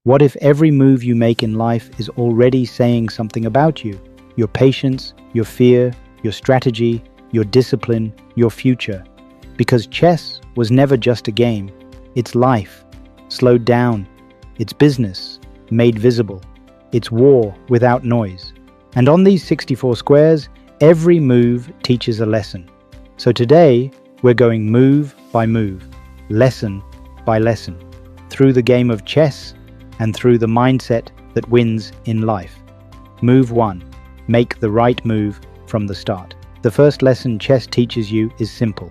What if every move you make in life is already saying something about you? Your patience, your fear, your strategy, your discipline, your future. Because chess was never just a game. It's life, slowed down. It's business, made visible. It's war without noise. And on these 64 squares, every move teaches a lesson. So today, we're going move by move, lesson by lesson, through the game of chess and through the mindset that wins in life. Move 1. Make the right move from the start. The first lesson chess teaches you is simple.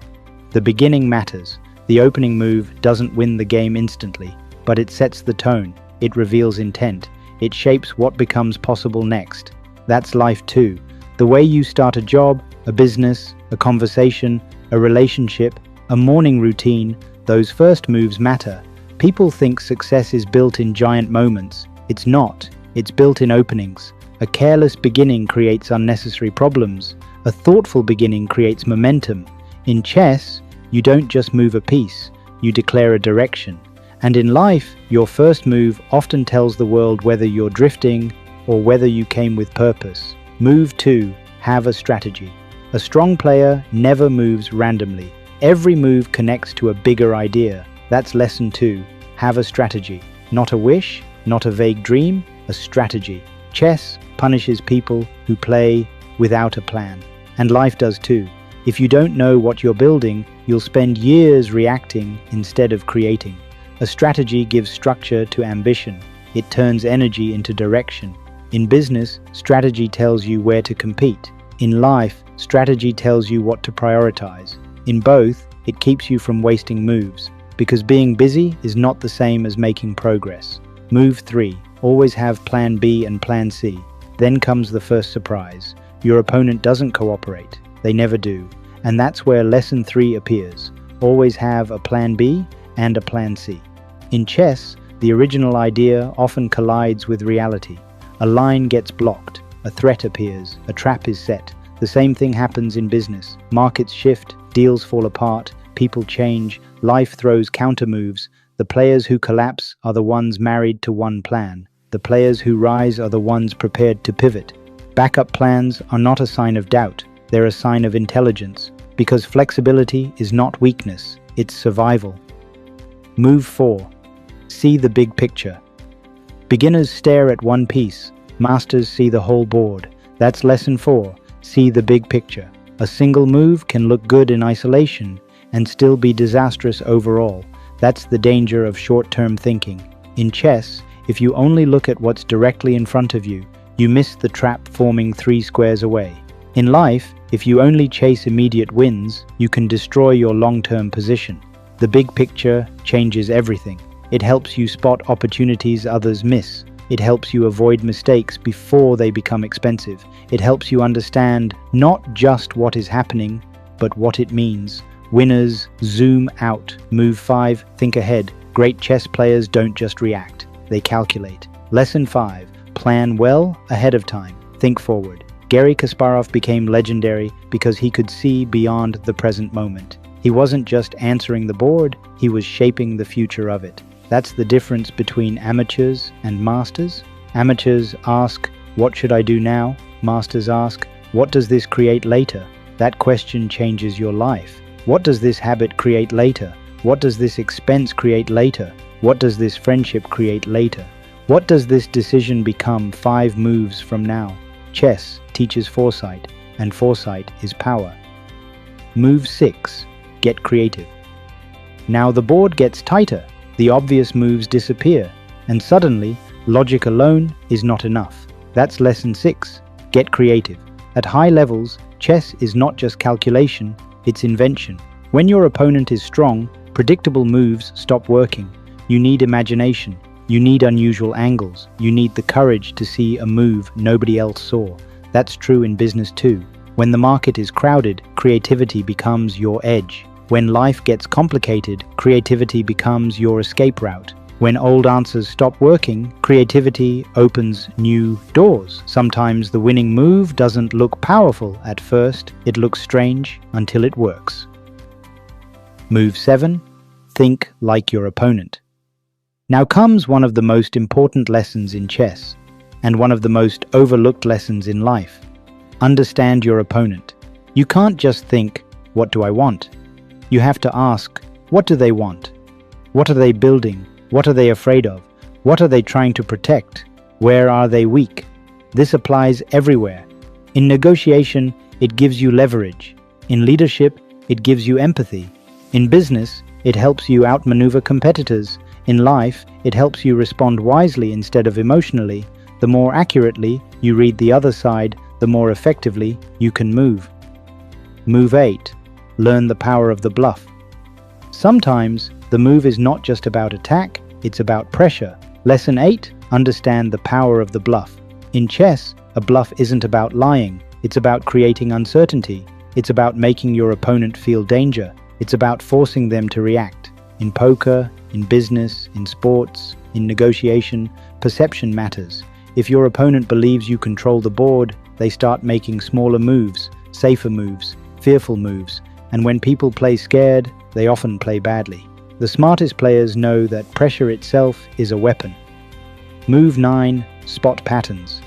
The beginning matters. The opening move doesn't win the game instantly, but it sets the tone. It reveals intent. It shapes what becomes possible next. That's life too. The way you start a job, a business, a conversation, a relationship, a morning routine, those first moves matter. People think success is built in giant moments. It's not. It's built in openings. A careless beginning creates unnecessary problems. A thoughtful beginning creates momentum. In chess, you don't just move a piece, you declare a direction. And in life, your first move often tells the world whether you're drifting or whether you came with purpose. Move 2. Have a strategy. A strong player never moves randomly. Every move connects to a bigger idea. That's lesson 2. Have a strategy. Not a wish, not a vague dream, a strategy. Chess punishes people who play without a plan. And life does too. If you don't know what you're building, you'll spend years reacting instead of creating. A strategy gives structure to ambition. It turns energy into direction. In business, strategy tells you where to compete. In life, strategy tells you what to prioritize. In both, it keeps you from wasting moves, because being busy is not the same as making progress. Move 3. Always have plan B and plan C. Then comes the first surprise. Your opponent doesn't cooperate. They never do. And that's where lesson 3 appears. Always have a plan B and a plan C. In chess, the original idea often collides with reality. A line gets blocked, a threat appears, a trap is set. The same thing happens in business. Markets shift, deals fall apart, people change, life throws counter moves. The players who collapse are the ones married to one plan. The players who rise are the ones prepared to pivot. Backup plans are not a sign of doubt, they're a sign of intelligence, because flexibility is not weakness, it's survival. Move 4. See the big picture. Beginners stare at one piece, masters see the whole board. That's lesson 4. See the big picture. A single move can look good in isolation and still be disastrous overall. That's the danger of short-term thinking. In chess, if you only look at what's directly in front of you, you miss the trap forming 3 squares away. In life, if you only chase immediate wins, you can destroy your long-term position. The big picture changes everything. It helps you spot opportunities others miss. It helps you avoid mistakes before they become expensive. It helps you understand not just what is happening, but what it means. Winners zoom out. Move 5. Think ahead. Great chess players don't just react. They calculate. Lesson 5. Plan well ahead of time. Think forward. Garry Kasparov became legendary because he could see beyond the present moment. He wasn't just answering the board, he was shaping the future of it. That's the difference between amateurs and masters. Amateurs ask, what should I do now? Masters ask, what does this create later? That question changes your life. What does this habit create later? What does this expense create later? What does this friendship create later? What does this decision become 5 moves from now? Chess teaches foresight, and foresight is power. Move 6. Get creative. Now the board gets tighter. The obvious moves disappear, and suddenly, logic alone is not enough. That's lesson 6. Get creative. At high levels, chess is not just calculation, it's invention. When your opponent is strong, predictable moves stop working. You need imagination. You need unusual angles. You need the courage to see a move nobody else saw. That's true in business too. When the market is crowded, creativity becomes your edge. When life gets complicated, creativity becomes your escape route. When old answers stop working, creativity opens new doors. Sometimes the winning move doesn't look powerful at first, it looks strange until it works. Move 7. Think like your opponent. Now comes one of the most important lessons in chess, and one of the most overlooked lessons in life. Understand your opponent. You can't just think, what do I want? You have to ask, what do they want? What are they building? What are they afraid of? What are they trying to protect? Where are they weak? This applies everywhere. In negotiation, it gives you leverage. In leadership, it gives you empathy. In business, it helps you outmaneuver competitors. In life, it helps you respond wisely instead of emotionally. The more accurately you read the other side, the more effectively you can move. Move 8. Learn the power of the bluff. Sometimes, the move is not just about attack, it's about pressure. Lesson 8. Understand the power of the bluff. In chess, a bluff isn't about lying. It's about creating uncertainty. It's about making your opponent feel danger. It's about forcing them to react. In poker, in business, in sports, in negotiation, perception matters. If your opponent believes you control the board, they start making smaller moves, safer moves, fearful moves, and when people play scared, they often play badly. The smartest players know that pressure itself is a weapon. Move 9. Spot patterns.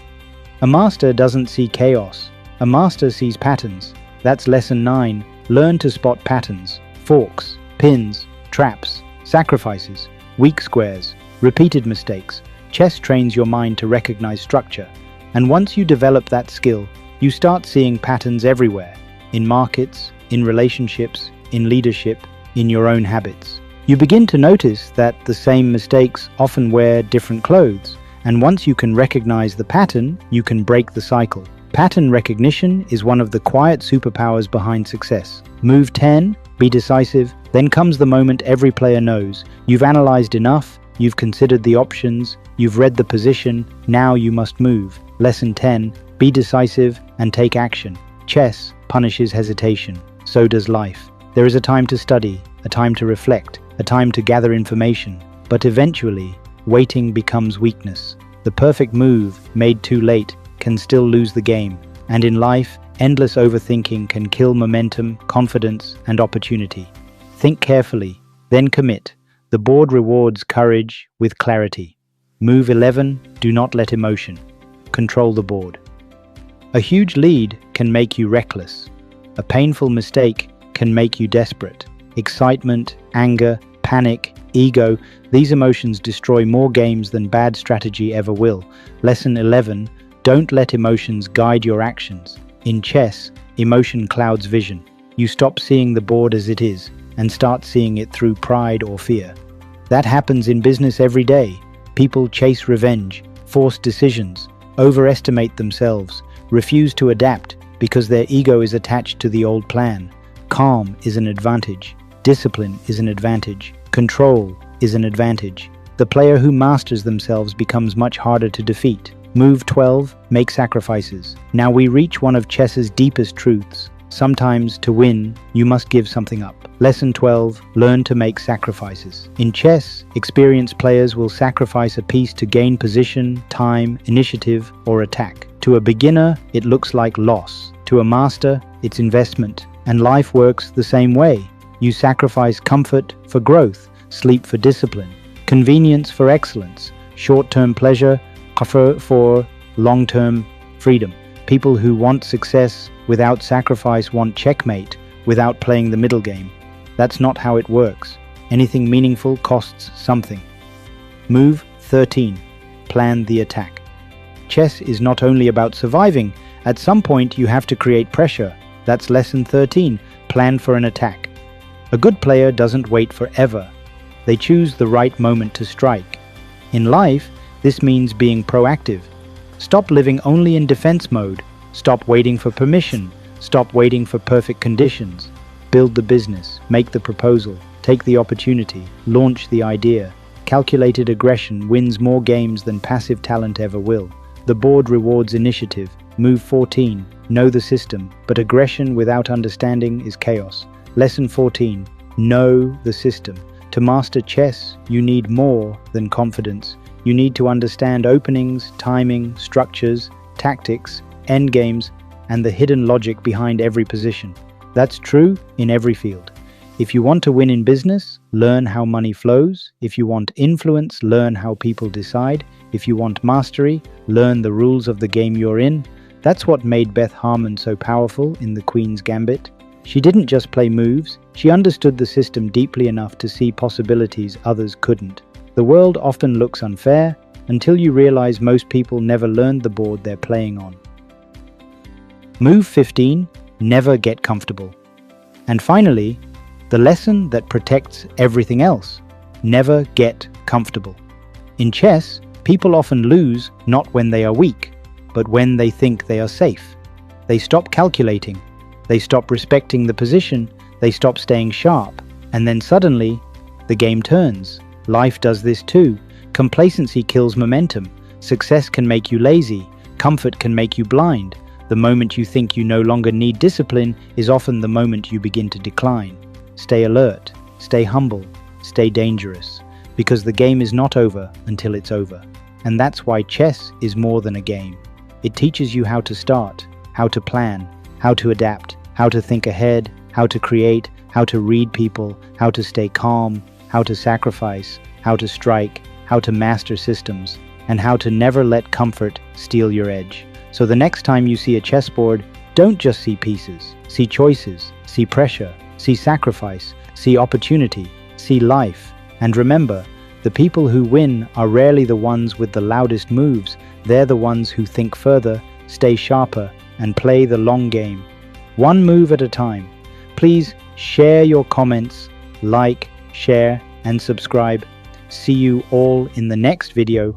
A master doesn't see chaos. A master sees patterns. That's lesson 9. Learn to spot patterns. Forks, pins, traps, sacrifices, weak squares, repeated mistakes. Chess trains your mind to recognize structure. And once you develop that skill, you start seeing patterns everywhere. In markets, in relationships, in leadership, in your own habits. You begin to notice that the same mistakes often wear different clothes. And once you can recognize the pattern, you can break the cycle. Pattern recognition is one of the quiet superpowers behind success. Move 10. Be decisive. Then comes the moment every player knows. You've analyzed enough, you've considered the options, you've read the position, now you must move. Lesson 10. Be decisive and take action. Chess punishes hesitation. So does life. There is a time to study, a time to reflect, a time to gather information. But eventually, waiting becomes weakness. The perfect move, made too late, can still lose the game. And in life, endless overthinking can kill momentum, confidence, and opportunity. Think carefully, then commit. The board rewards courage with clarity. Move 11. Do not let emotion control the board. A huge lead can make you reckless. A painful mistake can make you desperate. Excitement, anger, panic, ego, these emotions destroy more games than bad strategy ever will. Lesson 11. Don't let emotions guide your actions. In chess, emotion clouds vision. You stop seeing the board as it is and start seeing it through pride or fear. That happens in business every day. People chase revenge, force decisions, overestimate themselves, refuse to adapt because their ego is attached to the old plan. Calm is an advantage. Discipline is an advantage. Control is an advantage. The player who masters themselves becomes much harder to defeat. Move 12. Make sacrifices. Now we reach one of chess's deepest truths. Sometimes, to win, you must give something up. Lesson 12. Learn to make sacrifices. In chess, experienced players will sacrifice a piece to gain position, time, initiative, or attack. To a beginner, it looks like loss. To a master, it's investment. And life works the same way. You sacrifice comfort for growth, sleep for discipline, convenience for excellence, short-term pleasure for long-term freedom. People who want success without sacrifice want checkmate without playing the middle game. That's not how it works. Anything meaningful costs something. Move 13. Plan the attack. Chess is not only about surviving. At some point you have to create pressure. That's lesson 13. Plan for an attack. A good player doesn't wait forever. They choose the right moment to strike. In life, this means being proactive. Stop living only in defense mode. Stop waiting for permission. Stop waiting for perfect conditions. Build the business, make the proposal, take the opportunity, launch the idea. Calculated aggression wins more games than passive talent ever will. The board rewards initiative. Move 14. Know the system, but aggression without understanding is chaos. Lesson 14. Know the system. To master chess, you need more than confidence. You need to understand openings, timing, structures, tactics, endgames, and the hidden logic behind every position. That's true in every field. If you want to win in business, learn how money flows. If you want influence, learn how people decide. If you want mastery, learn the rules of the game you're in. That's what made Beth Harmon so powerful in The Queen's Gambit. She didn't just play moves, she understood the system deeply enough to see possibilities others couldn't. The world often looks unfair until you realize most people never learned the board they're playing on. Move 15, never get comfortable. And finally, the lesson that protects everything else: never get comfortable. In chess, people often lose not when they are weak, but when they think they are safe. They stop calculating, they stop respecting the position, they stop staying sharp, and then suddenly, the game turns. Life does this too. Complacency kills momentum. Success can make you lazy. Comfort can make you blind. The moment you think you no longer need discipline is often the moment you begin to decline. Stay alert, stay humble, stay dangerous, because the game is not over until it's over. And that's why chess is more than a game. It teaches you how to start, how to plan, how to adapt, how to think ahead, how to create, how to read people, how to stay calm, how to sacrifice, how to strike, how to master systems, and how to never let comfort steal your edge. So the next time you see a chessboard, don't just see pieces, see choices, see pressure, see sacrifice, see opportunity, see life. And remember, the people who win are rarely the ones with the loudest moves. They're the ones who think further, stay sharper, and play the long game. One move at a time. Please share your comments, like, share, and subscribe. See you all in the next video.